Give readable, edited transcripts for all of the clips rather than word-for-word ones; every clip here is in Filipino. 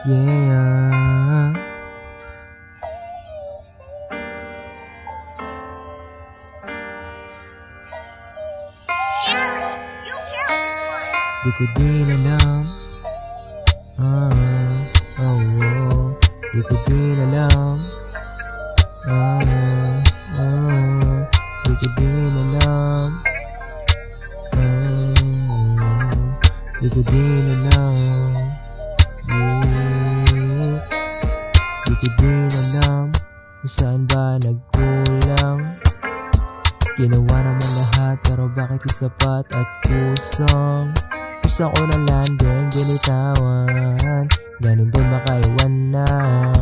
Yeah. You killed this one. Di ko din alam. Di ko din alam. Di ko din alam. Di ko din alam. Di ko din alam kung saan ba nagkulang. Ginawa naman lahat pero bakit di sapat at kusang. Kusa ko na landing, binitawan. Ganun din makaiwanan.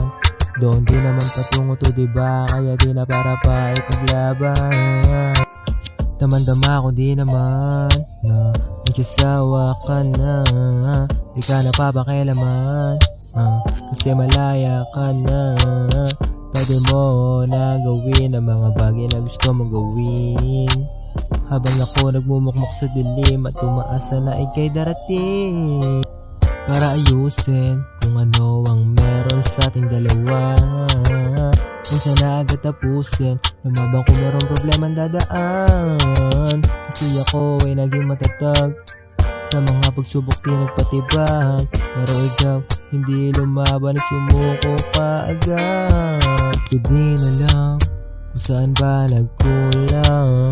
Doon din naman patungo to diba, kaya di na para pa ipaglaban. Damang-dama ko di naman na nagsasawa ka na. Di ka na papakialaman, kasi malaya ka na. Pwede mo na gawin ang mga bagay na gusto mong gawin, habang ako nagmumukmok sa dilim at umaasa na ika'y darating para ayusin kung ano ang meron sa ating dalawa. Minsan na agad tapusin, lumabang kung merong problema dadaan. Kasi ako ay naging matatag sa mga pagsubok di nagpatibag. Pero ikaw hindi lumaban, sumuko pa agad. Di ko din alam kung saan ba nagkulang.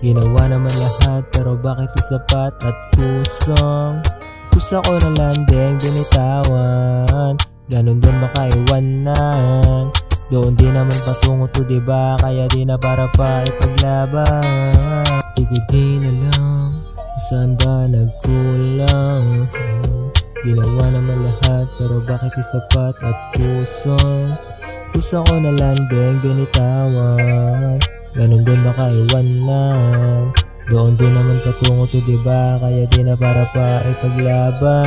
Ginawa naman lahat pero bakit di sapat at kusang. Kusa ko na landing, binitawan. Ganun din makaiwanan. Doon din naman patungo to diba, kaya di na para pa ipaglaban. Di ko din alam kung saan ba nagkulang. Ginawa naman lahat pero bakit di sapat at kusang. Kusa ko na landing, binitawan. Ganun din makaiwanan. Doon din naman patungo to diba, kaya di na para pa ipaglaban.